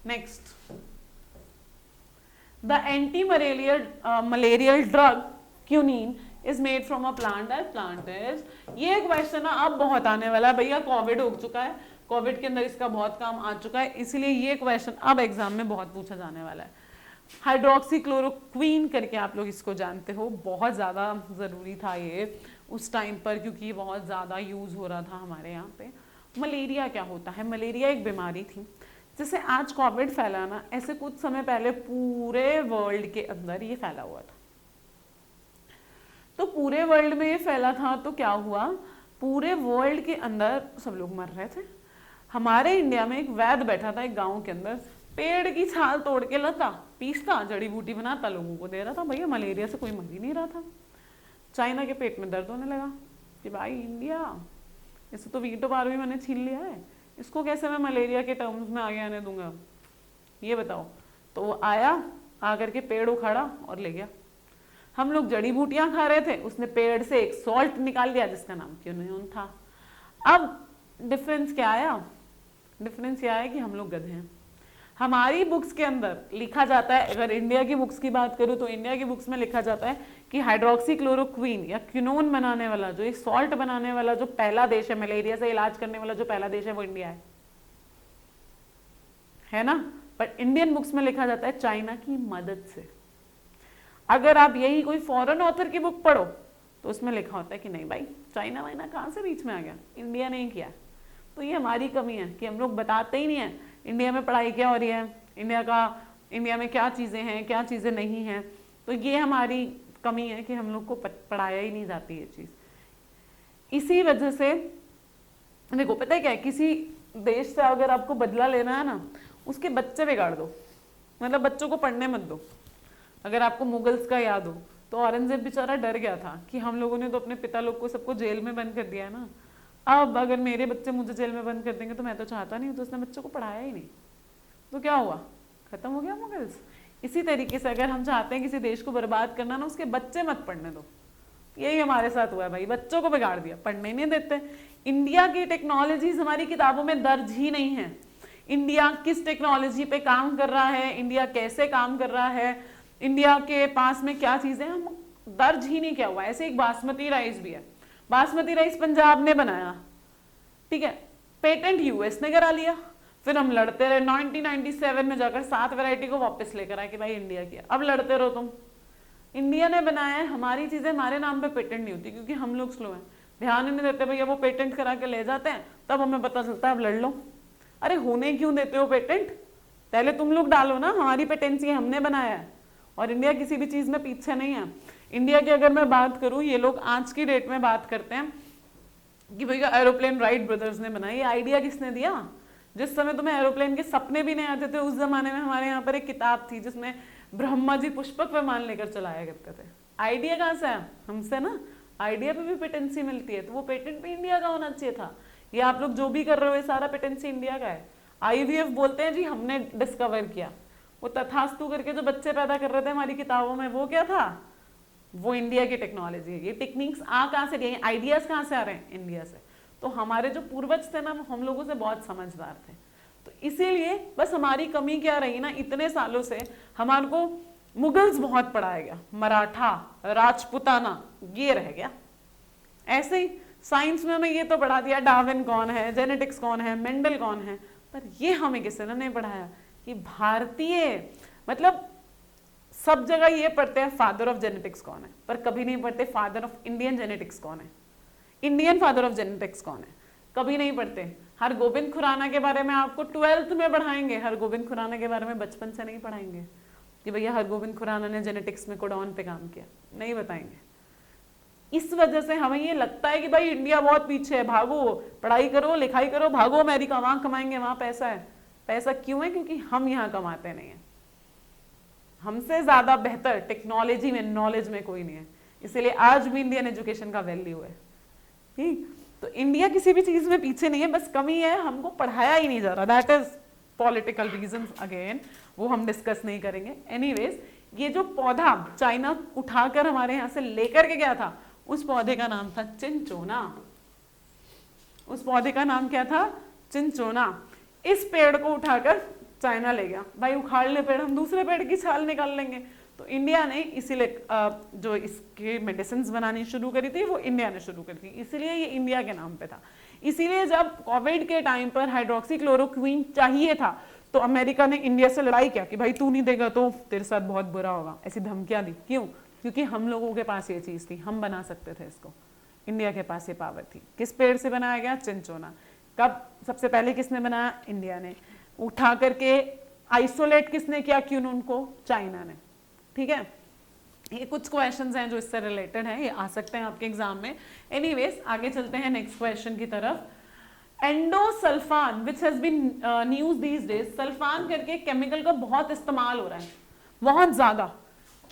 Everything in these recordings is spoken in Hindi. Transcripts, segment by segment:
Next, the anti-malarial drug quinine is made from a plant that plant is. ये क्वेश्चन ना अब बहुत आने वाला है भैया, कोविड हो चुका है, कोविड के अंदर इसका बहुत काम आ चुका है, इसीलिए ये क्वेश्चन अब एग्जाम में बहुत पूछा जाने वाला है। हाइड्रोक्सीक्लोरोक्वीन करके आप लोग इसको जानते हो, बहुत ज़्यादा ज़रूरी था ये उस टाइम पर, क्योंकि ये बहुत ज़्यादा यूज़ हो रहा था हमारे यहाँ पे। मलेरिया क्या होता है? मलेरिया एक बीमारी थी, जैसे आज कोविड फैला ना, ऐसे कुछ समय पहले पूरे वर्ल्ड के अंदर ये फैला हुआ था। तो पूरे वर्ल्ड में ये फैला था तो क्या हुआ, पूरे वर्ल्ड के अंदर सब लोग मर रहे थे। हमारे इंडिया में एक वैद्य बैठा था एक गांव के अंदर, पेड़ की छाल तोड़ के लाता, पीसता, जड़ी बूटी बनाता, लोगों को दे रहा था। भैया मलेरिया से कोई मर ही नहीं रहा था। चाइना के पेट में दर्द होने लगा कि भाई इंडिया, इसे तो वीटो पावर भी मैंने छीन लिया है, इसको कैसे मैं मलेरिया के टर्म्स में आगे आने दूंगा, ये बताओ। तो वो आया, आकर के पेड़ उखाड़ा और ले गया। हम लोग जड़ी बूटियां खा रहे थे, उसने पेड़ से एक सॉल्ट निकाल दिया जिसका नाम क्विनोन था। अब डिफरेंस क्या आया? डिफरेंस यह है कि हम लोग गधे हैं। हमारी बुक्स के अंदर लिखा जाता है, अगर इंडिया की बुक्स की बात करूं तो इंडिया की बुक्स में लिखा जाता है कि हाइड्रोक्सीक्लोरोक्वीन या क्विनोन बनाने वाला, जो एक सॉल्ट बनाने वाला जो पहला देश है, मलेरिया से इलाज करने वाला जो पहला देश है, वो इंडिया है ना। बट इंडियन बुक्स में लिखा जाता है चाइना की मदद से। अगर आप यही कोई फॉरेन ऑथर की बुक पढ़ो तो उसमें लिखा होता है कि नहीं भाई, चाइना वाइना कहाँ से बीच में आ गया, इंडिया ने किया। तो ये हमारी कमी है कि हम लोग बताते ही नहीं है इंडिया में पढ़ाई क्या हो रही है, इंडिया में क्या चीज़ें हैं, क्या चीज़ें नहीं हैं। तो ये हमारी कमी है कि हम लोग को पढ़ाया ही नहीं जाती ये चीज़। इसी वजह से देखो, पता है क्या है, किसी देश से अगर आपको बदला लेना है ना, उसके बच्चे बिगाड़ दो, मतलब बच्चों को पढ़ने मत दो। अगर आपको मुगल्स का याद हो तो औरंगजेब बेचारा डर गया था कि हम लोगों ने तो अपने पिता लोग को सबको जेल में बंद कर दिया है ना, अब अगर मेरे बच्चे मुझे जेल में बंद कर देंगे तो मैं तो चाहता नहीं, तो उसने बच्चों को पढ़ाया ही नहीं। तो क्या हुआ? खत्म हो गया मुगल्स। इसी तरीके से अगर हम चाहते हैं किसी देश को बर्बाद करना ना, उसके बच्चे मत पढ़ने दो। यही हमारे साथ हुआ है भाई, बच्चों को बिगाड़ दिया, पढ़ने नहीं देते। इंडिया की टेक्नोलॉजीज हमारी किताबों में दर्ज ही नहीं है। इंडिया किस टेक्नोलॉजी पे काम कर रहा है, इंडिया कैसे काम कर रहा है, इंडिया के पास में क्या चीजें, हम दर्ज ही नहीं किया हुआ। ऐसे एक बासमती राइस भी है, बासमती राइस पंजाब ने बनाया, ठीक है, पेटेंट यूएस ने करा लिया, फिर हम लड़ते रहे। 1997 में जाकर 7 वैरायटी को वापस लेकर आए कि भाई इंडिया की, अब लड़ते रहो तुम। इंडिया ने बनाया है, हमारी चीजें हमारे नाम पे पेटेंट नहीं होती क्योंकि हम लोग स्लो हैं, ध्यान ही नहीं देते। भैया वो पेटेंट करा के ले जाते हैं, तब हमें पता चलता है अब लड़ लो। अरे होने क्यों देते हो पेटेंट? पहले तुम लोग डालो ना, हमारी पेटेंसी हमने बनाया है। और इंडिया किसी भी चीज में पीछे नहीं है। इंडिया की अगर मैं बात करूं, ये लोग आज की डेट में बात करते हैं कि भैया एरोप्लेन राइट ब्रदर्स ने बनाई। ये आइडिया किसने दिया? जिस समय तुम्हें एरोप्लेन के सपने भी नहीं आते थे, उस जमाने में हमारे यहाँ पर एक किताब थी जिसमें ब्रह्मा जी पुष्पक विमान लेकर चलाया करते थे। आइडिया कहाँ से है? हमसे ना। आइडिया पे भी पेटेंसी मिलती है, तो वो पेटेंट भी इंडिया का होना चाहिए था। ये आप लोग जो भी कर रहे हो, ये सारा पेटेंसी इंडिया का है। IVF बोलते हैं जी हमने डिस्कवर किया, वो तथास्तु करके जो बच्चे पैदा कर रहे थे हमारी किताबों में, वो क्या था? वो इंडिया की टेक्नोलॉजी है। ये टेक्निक्स कहाँ से रही है, आइडियाज कहाँ से आ रहे हैं? इंडिया से। तो हमारे जो पूर्वज थे ना, वो हम लोगों से बहुत समझदार थे। तो इसीलिए बस हमारी कमी क्या रही ना, इतने सालों से हमारे को मुगल्स बहुत पढ़ाया गया, मराठा, राजपुताना, ये रह गया। ऐसे ही साइंस में हमें ये तो पढ़ा दिया डार्विन कौन है, जेनेटिक्स कौन है, मेंडल कौन है, पर ये हमें किसी ने नहीं पढ़ाया कि भारतीय, मतलब सब जगह ये पढ़ते हैं फादर ऑफ जेनेटिक्स कौन है, पर कभी नहीं पढ़ते फादर ऑफ इंडियन जेनेटिक्स कौन है, इंडियन फादर ऑफ जेनेटिक्स कौन है, कभी नहीं पढ़ते। हरगोबिंद खुराना के बारे में आपको 12th में पढ़ाएंगे, हरगोबिंद खुराना के बारे में बचपन से नहीं पढ़ाएंगे कि भैया हरगोबिंद खुराना ने जेनेटिक्स में कोडॉन पे काम किया, नहीं बताएंगे। इस वजह से हमें ये लगता है कि भाई इंडिया बहुत पीछे है, भागो पढ़ाई करो, लिखाई करो, भागो अमेरिका, वहां कमाएंगे, वहां पैसा है। पैसा क्यों है? क्योंकि हम यहाँ कमाते नहीं है। हमसे ज्यादा बेहतर टेक्नोलॉजी में, नॉलेज में कोई नहीं है, इसीलिए आज भी इंडियन एजुकेशन का वैल्यू है। ठीक, तो इंडिया किसी भी चीज में पीछे नहीं है, बस कमी है हमको पढ़ाया ही नहीं जा रहा। That is political reasons, again वो हम डिस्कस नहीं करेंगे। एनीवेज, ये जो पौधा चाइना उठाकर हमारे यहाँ से लेकर के गया था, उस पौधे का नाम था चिंचोना। उस पौधे का नाम क्या था? चिंचोना। इस पेड़ को उठाकर चाइना ले गया, भाई उखाड़ ले पेड़, हम दूसरे पेड़ की छाल निकाल लेंगे। तो इंडिया ने इसीलिए जो इसके मेडिसिन बनानी शुरू करी थी वो इंडिया ने शुरू करी थी, इसीलिए ये इंडिया के नाम पे था। इसीलिए जब कोविड के टाइम पर हाइड्रोक्सीक्लोरोक्वीन चाहिए था तो अमेरिका ने इंडिया से लड़ाई किया कि भाई तू नहीं देगा तो तेरे साथ बहुत बुरा होगा, ऐसी धमकियां दी। क्यों? क्योंकि हम लोगों के पास ये चीज थी, हम बना सकते थे इसको, इंडिया के पास ये पावर थी। किस पेड़ से बनाया गया? चिंचोना। कब सबसे पहले किसने बनाया? इंडिया ने। उठा करके आइसोलेट किसने किया क्यों उनको? चाइना ने। ठीक है, ये कुछ क्वेश्चंस हैं जो इससे रिलेटेड हैं, ये आ सकते हैं आपके एग्जाम में। एनीवेज आगे चलते हैं नेक्स्ट क्वेश्चन की तरफ। Endosulfan which has been news these days, sulfan करके केमिकल का बहुत इस्तेमाल हो रहा है, बहुत ज्यादा।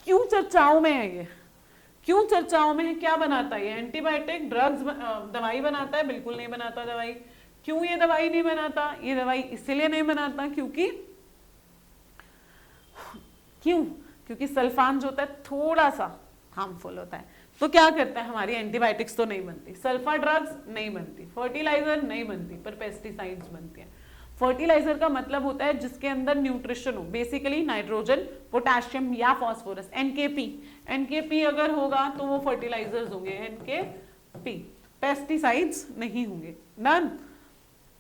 क्यों चर्चाओं में है ये? क्यों चर्चाओं में है? क्या बनाता है ये? एंटीबायोटिक, ड्रग्स, दवाई बनाता है? बिल्कुल नहीं बनाता दवाई। क्यों ये दवाई नहीं बनाता? ये दवाई इसलिए नहीं बनाता क्योंकि क्योंकि सल्फान जो होता है थोड़ा सा हार्मफुल होता है। तो क्या करता है, हमारी एंटीबायोटिक्स तो नहीं बनती, सल्फर ड्रग्स नहीं बनती, फर्टिलाइजर नहीं बनती, पर पेस्टिसाइड्स बनती हैं। फर्टिलाइजर का मतलब होता है जिसके अंदर न्यूट्रिशन हो, बेसिकली नाइट्रोजन, पोटेशियम या फास्फोरस, एनकेपी। एनकेपी अगर होगा तो वो फर्टिलाइजर्स होंगे, एनकेपी। पेस्टिसाइड्स नहीं होंगे। डन।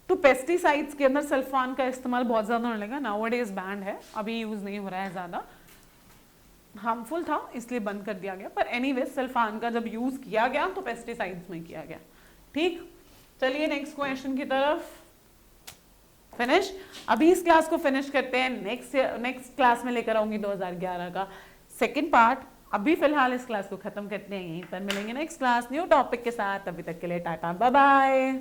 तो पेस्टिसाइड्स के अंदर सल्फान का इस्तेमाल बहुत ज्यादा होने लगा, नाउअडेज बैंड है, अभी यूज नहीं हो रहा है ज्यादा, हार्मफुल था इसलिए बंद कर दिया गया। पर एनीवे सल्फान का जब यूज किया गया तो पेस्टिसाइड्स में किया गया। ठीक, चलिए नेक्स्ट क्वेश्चन की तरफ। फिनिश। अभी इस क्लास को फिनिश करते हैं, नेक्स्ट क्लास में लेकर आऊंगी 2011 का सेकंड पार्ट। अभी फिलहाल इस क्लास को खत्म करते हैं, यहीं पर मिलेंगे नेक्स्ट क्लास न्यू टॉपिक के साथ। अभी तक के लिए टाटा बाय बाय।